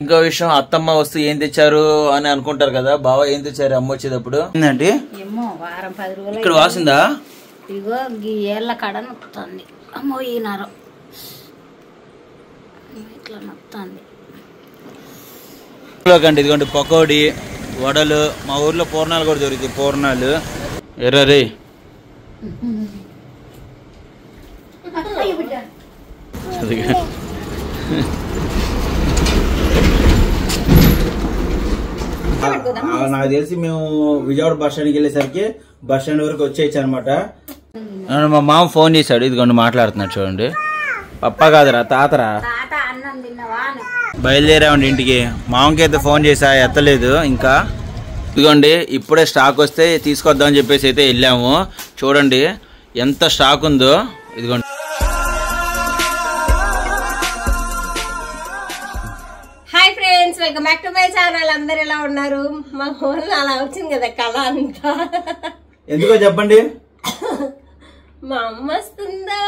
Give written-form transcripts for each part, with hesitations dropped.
ఇంకో విషయం, అత్తమ్మ వస్తూ ఏం తెచ్చారు అని అనుకుంటారు కదా, బావ ఏం తెచ్చారు అమ్మ వచ్చేటప్పుడు ఏంటంటే వారం 10 రోజులు ఇక్కడ వాసిందా? ఇగో ఏళ్ళ కాడ నొక్కుతుంది. అమ్మో ఈనారు ఇట్లా నొక్కుతుంది. ఇదిగోండి పకోడీ, వడలు, మా ఊర్లో పూర్ణాలు కూడా దొరుకుతాయి. పూర్ణాలు ఎర్రరే నాకు తెలిసి మేము విజయవాడ బస్ స్టాండ్కి వెళ్ళేసరికి బస్ స్టాండ్ వరకు వచ్చేయచ్చు అనమాట. మా మామ ఫోన్ చేశాడు, ఇదిగోండి మాట్లాడుతున్నాడు చూడండి. పప్ప కాదురా తాతరా. బయలుదేరామండి ఇంటికి. మామకి అయితే ఫోన్ చేసా, ఎత్తలేదు ఇంకా. ఇదిగోండి ఇప్పుడే స్టాక్ వస్తే తీసుకొద్దామని చెప్పేసి అయితే వెళ్ళాము. చూడండి ఎంత స్టాక్ ఉందో. ఇదిగోండి hi friends, welcome back to my channel. అందరు ఎలా ఉన్నారు? మా ఫోన్ అలా వచ్చింది కదా కళ అంతా. ఎందుకో చెప్పండి. మా అమ్మ వస్తుందా,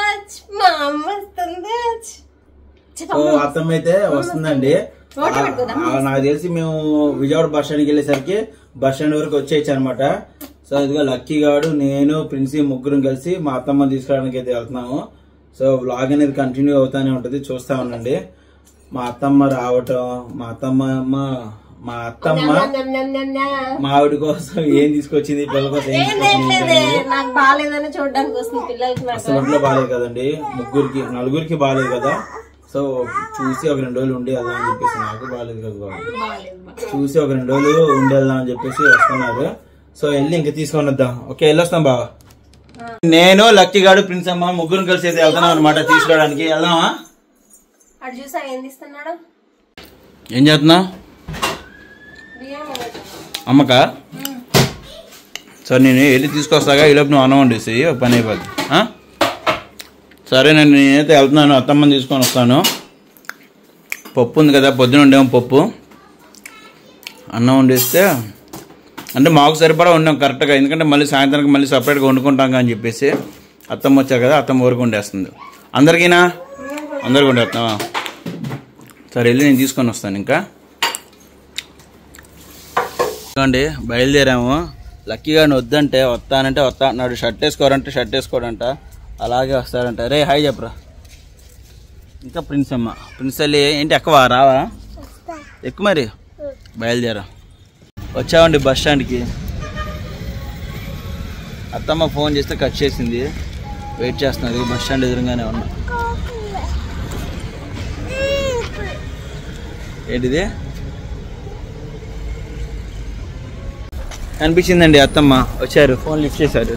మా అమ్మ వస్తుందా. అత్తమ్మ అయితే వస్తుందండి. నాకు తెలిసి మేము విజయవాడ బస్ స్టాండ్కి వెళ్ళేసరికి బస్ స్టాండ్ వరకు వచ్చేయచ్చు అనమాట. సో ఇదిగో లక్కీ గాడు, నేను, ప్రిన్సీ ముగ్గురం కలిసి మా అత్తమ్మని తీసుకురావడానికి అయితే వెళ్తున్నాము. సో వ్లాగ్ అనేది కంటిన్యూ అవుతానే ఉంటది, చూస్తా ఉండండి. మా అత్తమ్మ రావటం, మా అత్తమ్మ మా ఆవిడ కోసం ఏం తీసుకొచ్చింది, పిల్లల కోసం ఏం తీసుకొచ్చింది. నాకు బాగాలేదని చూడడానికి వస్తుంది పిల్లలకి. అసలు ఒంట్లో బాగాలేదు కదండి, నలుగురికి బాగాలేదు కదా. సో చూసి ఒక 2 రోజులు ఉండి వెళ్దాం అని చెప్పేసి, నాకు బాగాలేదు కదా బాబు, చూసి ఒక 2 రోజులు ఉండి వెళ్దాం అని చెప్పేసి వస్తున్నారు. సో వెళ్ళి ఇంకా తీసుకొని వద్దాం. ఓకే వెళ్ళొస్తాం బాబా. నేను లక్కీ గాడు, ప్రిన్స్ అమ్మ ముగ్గురు కలిసి అయితే వెళ్తున్నాం అనమాట తీసుకోవడానికి. వెళ్దామా? అటు చూసా ఏం తీస్తున్నాడు, ఏం చేస్తున్నావు అమ్మకా? సరే నేను వెళ్ళి తీసుకొస్తాగా, ఈలోపు నువ్వు అన్నం వండేసి పని అయిపోద్ది. సరేనండి నేనైతే వెళ్తున్నాను, అత్తమ్మని తీసుకొని వస్తాను. పప్పు ఉంది కదా, పొద్దున వండాము పప్పు. అన్నం వండిస్తే అంటే మాకు సరిపడా వండాం కరెక్ట్గా, ఎందుకంటే మళ్ళీ సాయంత్రానికి మళ్ళీ సపరేట్గా వండుకుంటాం అని చెప్పేసి. అత్తమ్మ వచ్చారు కదా, అత్తమ్మ ఊరికి వండేస్తుంది. అందరికీనా? అందరికి వండేస్తావా? సరే వెళ్ళి నేను తీసుకొని వస్తాను. ఇంకా చూడండి బయలుదేరాము. లక్కీగా వద్దంటే వస్తానంటే వస్తా అన్నాడు. షర్ట్ వేసుకోరంటే షర్ట్ వేసుకోడంట, అలాగే వస్తాడంట. రే హాయ్ చెప్పరా. ఇంకా ప్రిన్స్ అమ్మ, ప్రిన్స్ అల్లి ఏంటి ఎక్కువ రావా? ఎక్కువ మరి బయలుదేరా. వచ్చామండి బస్ స్టాండ్కి. అత్తమ్మ ఫోన్ చేస్తే కట్ చేసింది, వెయిట్ చేస్తున్నది. బస్ స్టాండ్ ఎదురుగానే ఉన్నా. ఏంటిది అనిపించిందండి. అత్తమ్మ వచ్చారు, ఫోన్ లిఫ్ట్ చేశారు.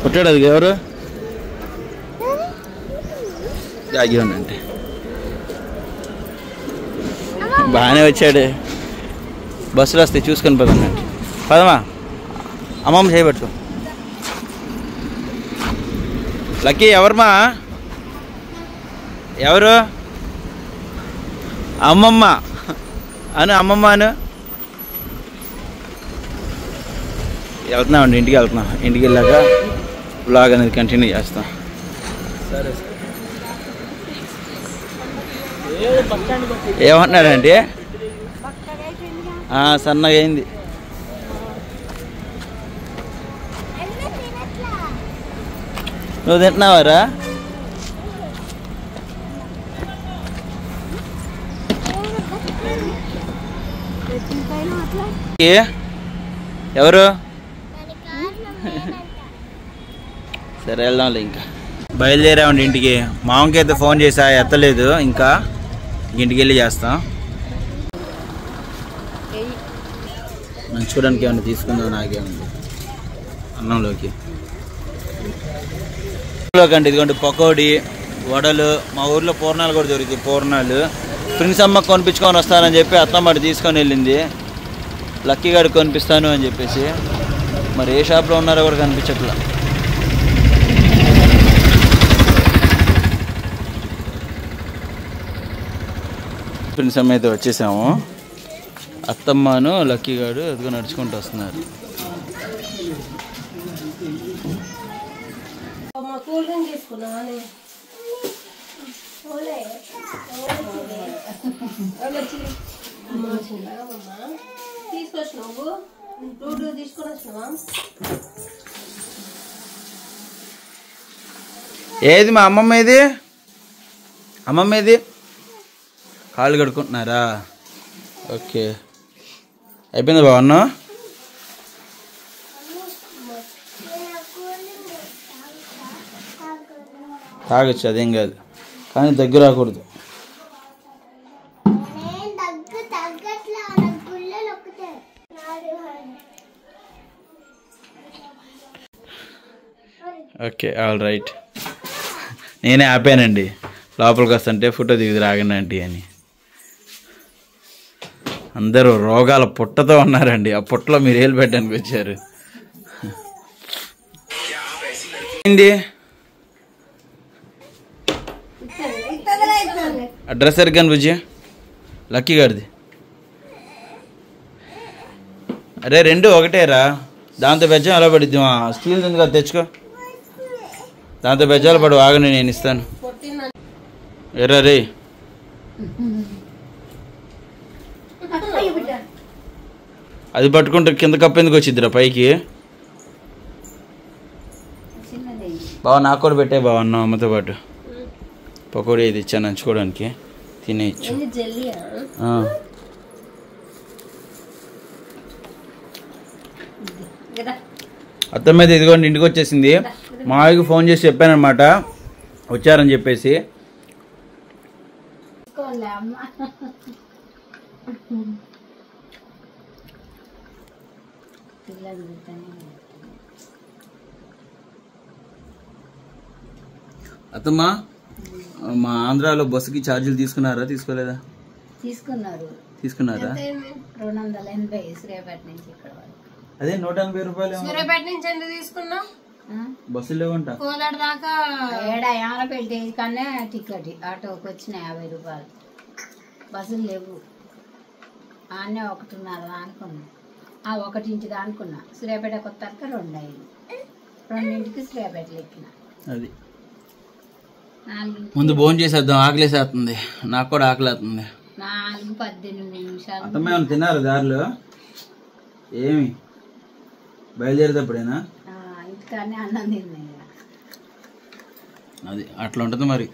కొట్టాడు అది ఎవరు? ఆగి ఉండండి, బాగానే వచ్చాడు. బస్సులో వస్తే చూసుకొని పదండి. పదమా అమ్మమ్మ చేయబట్టు. లక్కీ ఎవరమ్మా? ఎవరు? అమ్మమ్మ అను, అమ్మమ్మ అను. వెళ్తున్నామండి, ఇంటికి వెళ్తున్నాం. ఇంటికి వెళ్ళాక బ్లాగ్ అనేది కంటిన్యూ చేస్తాం. సరే ఏమంటున్నాడంటే సన్నగా అయింది. నువ్వు తింటున్నావారా? ఎవరు? సరే వెళ్దాంలే. ఇంకా బయలుదేరామండి ఇంటికి. మామకి అయితే ఫోన్ చేసా, ఎత్తలేదు. ఇంకా ఇంటికి వెళ్ళి చేస్తాం. చూడడానికి ఏమన్నా తీసుకుందాం నాకేముంది అన్నంలోకి. అండి ఇదిగోండి పకోడీ, వడలు, మా ఊర్లో పూర్ణాలు కూడా దొరుకుతాయి. పూర్ణాలు ప్రిన్స్ అమ్మ కొనిపించుకొని వస్తానని చెప్పి అత్తమ్మ తీసుకొని వెళ్ళింది. లక్కీ గారు కొనిపిస్తాను అని చెప్పేసి. మరి ఏ షాప్లో ఉన్నారో కూడా కనిపించట్లా. ఫ్రెండ్స్ అయితే వచ్చేసాము. అత్తమ్మను లక్కీ గారు ఎదుగు నడుచుకుంటూ వస్తున్నారు. ఏది మా అమ్మమ్మ ఏది? అమ్మమ్మ ఏది? కాళ్ళు కడుక్కుంటున్నారా? ఓకే, అయిపోయింది బావన్న. తాగొచ్చు, అదేం కాదు, కానీ దగ్గర రాకూడదు. Okay, all right. నేనే ఆపానండి, లోపలికి వస్తుంటే ఫోటో దిగుది రాగండి ఆంటీ అని. అందరూ రోగాల పుట్టతో ఉన్నారండి. ఆ పుట్టలో మీరు ఏలు పెట్టడానికి వచ్చారు. ఏంటి అడ్రస్ సరిగ్గా బుజ్జి? లక్కీ గారిది. అరే రెండు ఒకటేరా, దాంతో బెజ్జం ఎలా పడిద్ది? స్టీల్ ఉంది కదా, తెచ్చుకో. దాంతో బెజ్జాలు పడు, ఆగని నేను ఇస్తాను. ఎర్రా రే, అది పట్టుకుంటే కింద కప్పు ఎందుకు వచ్చిద్దిరా పైకి? బావ నాకు కూడా పెట్టే బావ, అన్న అమ్మతో పాటు పకోడీ ఇది ఇచ్చాను నంచుకోవడానికి, తినేయచ్చు. అత్తమ్మ మీద ఇదిగోండి ఇంటికి వచ్చేసింది. మావికి ఫోన్ చేసి చెప్పానమాట వచ్చారని చెప్పేసి. అత్తమ్మ, మా ఆంధ్రాలో బస్సుకి ఛార్జీలు తీసుకున్నారా తీసుకోలేదా? తీసుకున్నారా? 280 శ్రీపేట నుంచి ఇక్కడ వరకు. అదే 180 రూపాయలు. సూర్యాపేట నుంచి ఎందుకు తీసుకున్నావు? బస్సులు లేవంట. కోలాడ దాకా ఏమలపేట కన్నా టికెట్ ఆటోకి వచ్చిన 50 రూపాయలు. బస్సులు లేవు. ఆనే 1:30 అనుకున్నా, 1:00 అనుకున్నా. సూర్యాపేట కొత్తాక 2 అయింది. 2ంటికి సూర్యాపేటలో ఎక్కిన. అది ముందు భోజనం చేసేద్దాం, ఆకలేసేస్తుంది. నాకు కూడా ఆకలేస్తుంది. 4:18 నిమిషాలు. అత్తమ్మ ఏమైనా తిన్నారు దారిలో? ఏమి బయలుదేరేటప్పుడేనా? ఇంటికానే అన్నం తిన్నా. అది అట్లా ఉంటుంది మరి.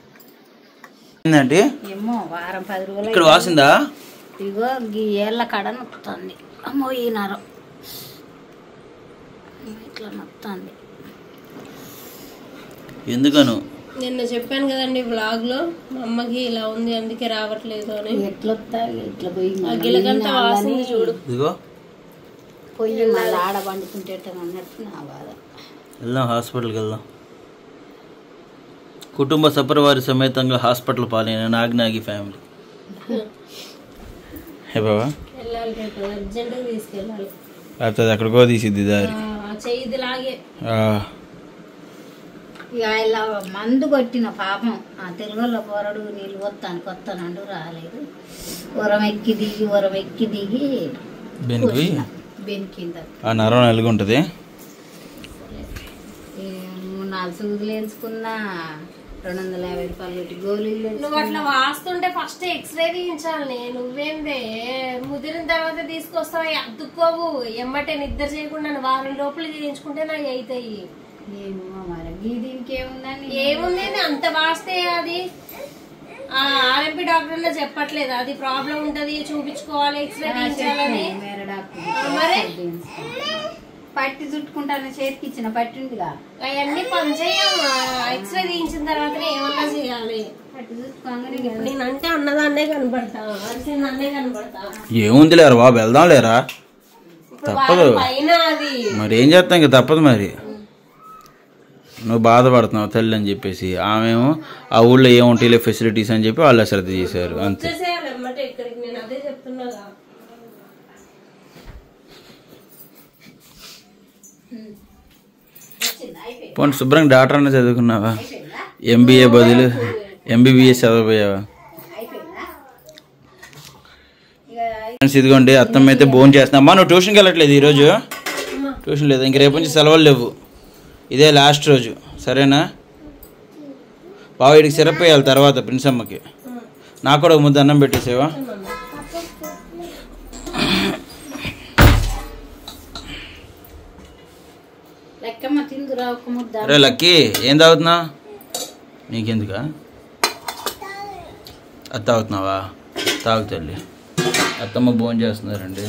ఏంటంటే ఏమో వారం 10 రోజులు ఇక్కడ వాసిందా? ఇగో ఈ ఏళ్ళ కడ నొక్కుతుంది. అమ్మో ఈ నరం ఇట్లా నొక్కుతుంది. ఎందుకను నిన్న చెప్పాను కదండి బ్లాగ్ లో, మా అమ్మకి ఇలా ఉంది అందుకే రావట్లేదు అని. ఎట్లా ఇట్లా పోయి గిలకంత వాసింది చూడు. ఇదిగో పొయ్యి మళ్ళీ ఆడ పండుకుంటే అన్నట్టు నా బాధ. వెళ్దాం, హాస్పిటల్కి వెళ్దాం. కుటుంబ సపరివారి సమేతంగా హాస్పిటల్ పాలైన నాగినాగి ఫ్యామిలీ. హే బాబా, వెళ్ళాలి, రేపు అర్జెంట్ తీసుకెళ్ళాలి. లేకపోతే ఎక్కడికో తీసిద్ది దారి. చెయ్యి లాగే ఇక ఇలా మందు కొట్టిన పాపం. ఆ తెలుగులో పోరడు నీళ్ళు కొత్తానండు రాలేదు. ఉరం ఎక్కి దిగి బెనికింద ఆ నరం ఎలుగుంటది. 3-4 సూదులు వేయించుకున్నా, 250 రూపాయలు గోళీలు. నువ్వు అట్లా వాస్తుంటే ఫస్ట్ ఎక్స్రే తీయించాలి. నువ్వేందే ముదిరిన తర్వాత తీసుకొస్తావు, అద్దుకోవు. ఎమ్మటే నిద్ర చేయకుండా వారం లోపల చేయించుకుంటే నాకు అవుతాయి. ఏమో మరి దీనికి ఏముంది అంత వాస్తే అది ఆర్ఎంపీ డాక్టర్ లో చెప్పట్లేదు, అది ప్రాబ్లం ఉంటది చూపించుకోవాలి, ఎక్స్రే తీయించాలని. మరి పట్టి చుట్టుకుంటాను, చేతికి ఇచ్చిన పట్టి ఉందిగా, అవన్నీ పని చేయము. ఎక్స్రే తీయించిన తర్వాత ఏమన్నా చేయాలి. పట్టి చుట్టుకోగానే నేనంటే అన్నదాన్నే కనపడతా, అరిసిందాన్నే కనపడతా. ఏముంది లేరు బాబు, వెళ్దాం లేరా? తప్పదు పైన అది మరి, ఏం చేస్తాం ఇంకా తప్పదు మరి. నువ్వు బాధపడుతున్నావు తల్లి అని చెప్పేసి, ఆమెమో ఆ ఊళ్ళో ఏముంటాయిలే ఫెసిలిటీస్ అని చెప్పి వాళ్ళు శ్రద్ధ చేశారు అంతే. పోనీ శుభ్రంగా డాక్టర్ అన్న చదువుకున్నావా? ఎంబీఏ బదులు ఎంబీబీఎస్ చదవబోయావా? ఫ్రెండ్స్ ఇదిగోండి అత్తమ్మ అయితే భోజనం చేస్తున్నా. అమ్మా నువ్వు ట్యూషన్కి వెళ్ళట్లేదు ఈరోజు? ట్యూషన్ లేదు, ఇంక రేపు నుంచి సెలవులు లేవు, ఇదే లాస్ట్ రోజు సరేనా? బావ వీడికి సిరప్ వేయాలి తర్వాత ప్రిన్స్ అమ్మకి. నాకు కూడా ఒక ముద్ద అన్నం పెట్టేసేవా? అరే లక్కీ ఏం తాగుతున్నా? నీకెందుకా? అది తాగుతున్నావా? తాగుతాలి. అత్తమ్మ భోజనం చేస్తున్నారండి.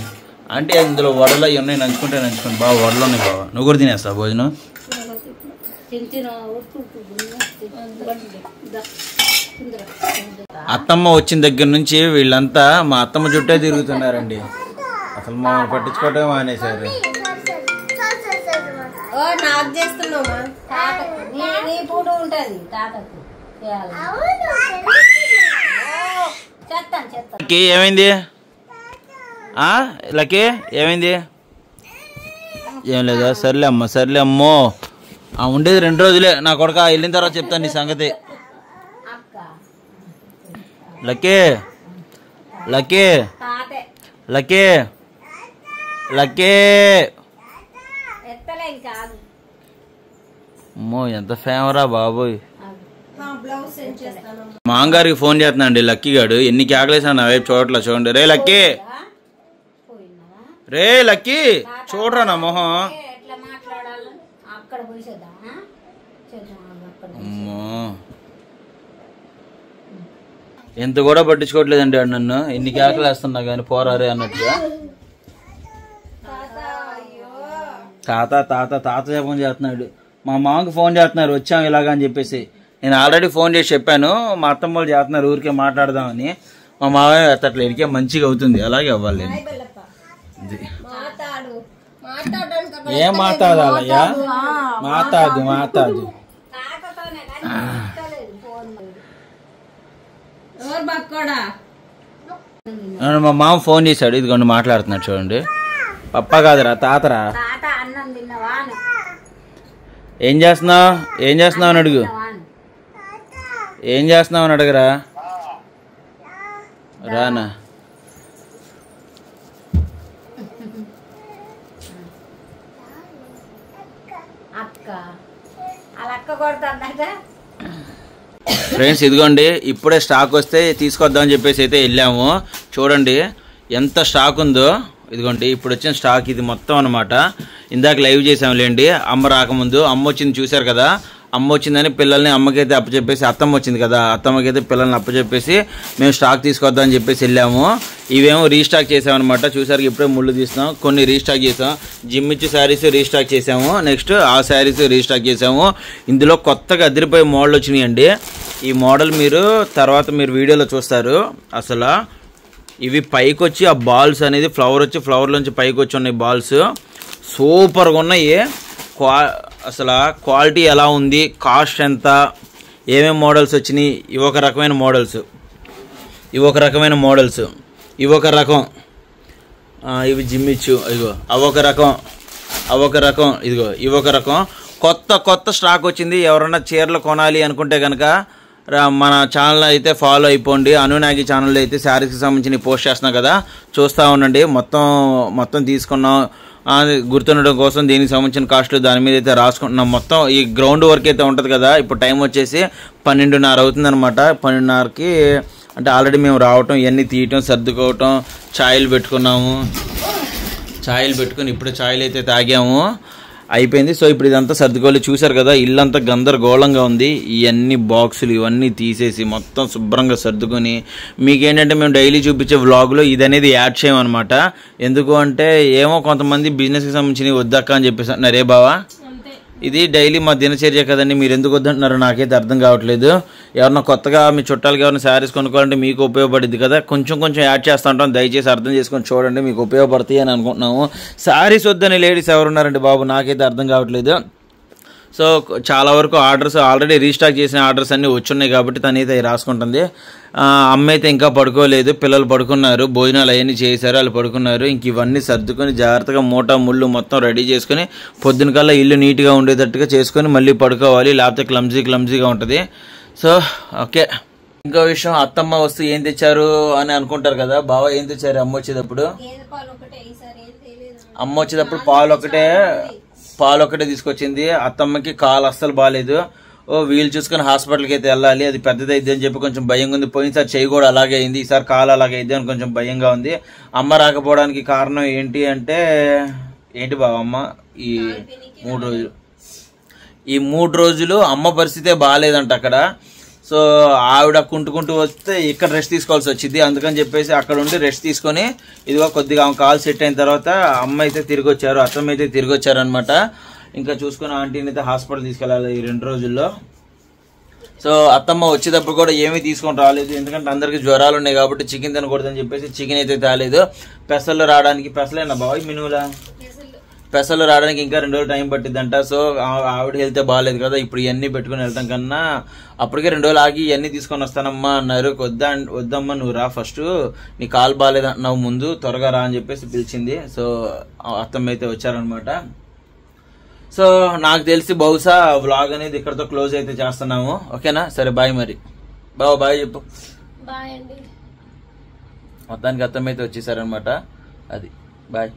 అంటే ఇందులో వడలు అవి ఉన్నాయి, నంచుకోండి బాగా వడలు ఉన్నాయి బావ. నువ్వు కూడా తినేస్తావు భోజనం? అత్తమ్మ వచ్చిన దగ్గర నుంచి వీళ్ళంతా మా అత్తమ్మ చుట్టే తిరుగుతున్నారండి. అసలు మమ్మల్ని పట్టించుకోవటం మానేశారు. ఏమైంది లక్కీ? ఏమైంది? ఏం లేదా? సర్లే అమ్మో ఉండేది 2 రోజులే నా కొడుక. వెళ్ళిన తర్వాత చెప్తాను నీ సంగతి. లక్కీ లక్కీ లక్కీ లక్కీ అమ్మో ఎంత ఫేమరా బాబోయ్. మాంగారికి ఫోన్ చేస్తున్నా అండి లక్కీ గాడు. ఎన్ని కేకలేసా నా వైపు చూడట్లా. చూడండి రే లక్కీ, రే లక్కీ చూడరా నా మొహం. అమ్మో ఎంత కూడా పట్టించుకోవట్లేదండి వాడు నన్ను. ఎన్ని కేకలు వేస్తున్నా కానీ పోరారే అన్నట్టుగా. తాత ఫోన్ చేస్తున్నాడు. మా మామకి ఫోన్ చేస్తున్నారు వచ్చాం ఇలాగా అని చెప్పేసి. నేను ఆల్రెడీ ఫోన్ చేసి చెప్పాను మా అత్తమ్మ వాళ్ళు చేస్తున్నారు ఊరికే మాట్లాడదామని. మా మామయ్య ఎత్తట్లే, ఇడికే మంచిగా అవుతుంది అలాగే అవ్వాలి. ఏం మాట్లాడాలయ్యా? మాట్లాడు మా మామ ఫోన్ చేశాడు. ఇదిగోండి మాట్లాడుతున్నాడు చూడండి. పప్ప కాదురా తాతరా. ఏం చేస్తున్నావు అని అడుగు. ఏం చేస్తున్నావు అని అడగరా. రానా ఫ్రెండ్స్ ఇదిగోండి ఇప్పుడే స్టాక్ వస్తే తీసుకొద్దామని చెప్పేసి అయితే వెళ్ళాము. చూడండి ఎంత స్టాక్ ఉందో. ఇదిగోండి ఇప్పుడు వచ్చిన స్టాక్ ఇది మొత్తం అనమాట. ఇందాక లైవ్ చేసాంలేండి అమ్మ రాకముందు. అమ్మ వచ్చింది చూశారు కదా. అమ్మ వచ్చిందని పిల్లల్ని అమ్మకైతే అప్పచెప్పేసి, అత్తమ్మ వచ్చింది కదా అత్తమ్మకైతే పిల్లల్ని అప్పచెప్పేసి మేము స్టాక్ తీసుకొద్దామని చెప్పేసి వెళ్ళాము. ఇవేమో రీస్టాక్ చేసామన్నమాట. చూసారు ఇప్పుడే ముళ్ళు తీస్తాం. కొన్ని రీస్టాక్ చేసాం. జిమ్ ఇచ్చి శారీస్ రీస్టాక్ చేసాము. నెక్స్ట్ ఆ శారీస్ రీస్టాక్ చేసాము. ఇందులో కొత్తగా అదిరిపోయే మోడల్ వచ్చినాయండి. ఈ మోడల్ మీరు తర్వాత వీడియోలో చూస్తారు. అసలు ఇవి పైకి వచ్చి ఆ బాల్స్ అనేది ఫ్లవర్లోంచి పైకి వచ్చి ఉన్నాయి బాల్స్. సూపర్గా ఉన్నాయి. అసలు క్వాలిటీ ఎలా ఉంది, కాస్ట్ ఎంత, ఏమేమి మోడల్స్ వచ్చినాయి. ఇవి ఒక రకమైన మోడల్స్, ఇవి ఒక రకం. ఇవి జిమ్మిచ్చు. ఇదిగో అవొక రకం. ఇదిగో ఇవి ఒక రకం. కొత్త స్టాక్ వచ్చింది. ఎవరన్నా చీరలు కొనాలి అనుకుంటే కనుక మన ఛానల్ అయితే ఫాలో అయిపోండి. అనునాగి ఛానల్లో అయితే శారీస్కి సంబంధించి పోస్ట్ చేస్తున్నాం కదా, చూస్తూ ఉండండి. మొత్తం తీసుకున్నాం గుర్తుండడం కోసం. దీనికి సంబంధించిన కాస్ట్లు దాని మీద అయితే రాసుకుంటున్నాం. మొత్తం ఈ గ్రౌండ్ వర్క్ అయితే ఉంటుంది కదా. ఇప్పుడు టైం వచ్చేసి 12:30 అవుతుందన్నమాట. 12:30కి అంటే ఆల్రెడీ మేము రావటం, ఇవన్నీ తీయటం, సర్దుకోవటం, ఛాయలు పెట్టుకుని ఇప్పుడు ఛాయలు అయితే తాగాము, అయిపోయింది. సో ఇప్పుడు ఇదంతా సర్దుకోవాలి. చూసారు కదా ఇల్లంతా గందరగోళంగా ఉంది. ఇవన్నీ బాక్సులు ఇవన్నీ తీసేసి మొత్తం శుభ్రంగా సర్దుకొని మీకేంటంటే మేము డైలీ చూపించే వ్లాగ్లో ఇది అనేది యాడ్ చేయమన్నమాట. ఎందుకు అంటే ఏమో కొంతమంది బిజినెస్కి సంబంధించి వద్దక్క అని చెప్పేసి అంటున్నారు. రే బావా ఇది డైలీ మా దినచర్య కదండి, మీరు ఎందుకు వద్దంటున్నారో నాకైతే అర్థం కావట్లేదు. ఎవరన్నా కొత్తగా మీ చుట్టాలకి ఎవరైనా శారీస్ కొనుక్కోవాలంటే మీకు ఉపయోగపడుద్ది కదా, కొంచెం యాడ్ చేస్తూ ఉంటాం. దయచేసి అర్థం చేసుకొని చూడండి, మీకు ఉపయోగపడతాయి అని అనుకుంటున్నాము. శారీస్ వద్దని లేడీస్ ఎవరున్నారండి బాబు, నాకైతే అర్థం కావట్లేదు. సో చాలా వరకు ఆర్డర్స్ ఆల్రెడీ రీస్టాక్ చేసిన ఆర్డర్స్ అన్నీ వచ్చున్నాయి కాబట్టి తనైతే రాసుకుంటుంది. అమ్మ అయితే ఇంకా పడుకోలేదు, పిల్లలు పడుకున్నారు, భోజనాలు అవన్నీ చేశారు, వాళ్ళు పడుకున్నారు. ఇంక ఇవన్నీ సర్దుకొని జాగ్రత్తగా మూట ముళ్ళు మొత్తం రెడీ చేసుకొని పొద్దున కల్లా ఇల్లు నీట్గా ఉండేటట్టుగా చేసుకొని మళ్ళీ పడుకోవాలి, లేకపోతే క్లమ్జీగా ఉంటుంది. సో ఓకే ఇంకో విషయం, అత్తమ్మ వస్తూ ఏం తెచ్చారు అని అనుకుంటారు కదా, బావ ఏం తెచ్చారు అమ్మ వచ్చేటప్పుడు? అమ్మ వచ్చేటప్పుడు పాలు ఒకటే తీసుకొచ్చింది. అత్తమ్మకి కాలు అస్సలు బాగాలేదు. వీలు చూసుకుని హాస్పిటల్కి అయితే వెళ్ళాలి, అది పెద్దదైద్ది అని చెప్పి కొంచెం భయంగా ఉంది. పోయినసారి చెయ్యి కూడా అలాగే అయింది, ఈసారి కాలు అలాగే అయింది అని కొంచెం భయంగా ఉంది. అమ్మ రాకపోవడానికి కారణం ఏంటి అంటే, ఏంటి బావమ్మ, ఈ 3 రోజులు అమ్మ పరిస్థితే బాగాలేదంట అక్కడ. సో ఆవిడ కుంటుకుంటూ వస్తే ఇక్కడ రెస్ట్ తీసుకోవాల్సి వచ్చింది. అందుకని చెప్పేసి అక్కడ ఉండి రెస్ట్ తీసుకొని ఇదిగో కొద్దిగా ఆమె కాల్ సెట్ అయిన తర్వాత అమ్మ అయితే తిరిగి వచ్చారు, అత్తమ్మ అయితే తిరిగి వచ్చారనమాట. ఇంకా చూసుకుని ఆంటీని అయితే హాస్పిటల్ తీసుకెళ్ళాలి ఈ 2 రోజుల్లో. సో అత్తమ్మ వచ్చేటప్పుడు కూడా ఏమీ తీసుకొని రాలేదు, ఎందుకంటే అందరికి జ్వరాలు ఉన్నాయి కాబట్టి చికెన్ తినకూడదని చెప్పేసి చికెన్ అయితే తేలేదు. పెసలు రావడానికి, పెసలేనా బాబాయ్ మినువులా, పెసలు రావడానికి ఇంకా 2 రోజులు టైం పట్టిద్దంట. సో ఆవిడ హెల్త్ బాగాలేదు కదా, ఇప్పుడు ఇవన్నీ పెట్టుకుని వెళ్తాం కన్నా అప్పటికే 2 రోజులు ఆగి ఇవన్నీ తీసుకొని వస్తానమ్మా అన్నారు. వద్దమ్మా నువ్వు రా, ఫస్ట్ నీ కాలు బాగాలేదు అంటున్నావు, ముందు త్వరగా రా అని చెప్పేసి పిలిచింది. సో అత్తమ్మ అయితే వచ్చారనమాట. సో నాకు తెలిసి బహుశా వ్లాగ్ అనేది ఇక్కడతో క్లోజ్ అయితే చేస్తున్నాము. ఓకేనా, సరే బాయ్. మరి బావ బాయ్ చెప్పు. బాయ్ అండి. మొత్తానికి అత్తమ్మ అయితే వచ్చేసారనమాట. అది బాయ్.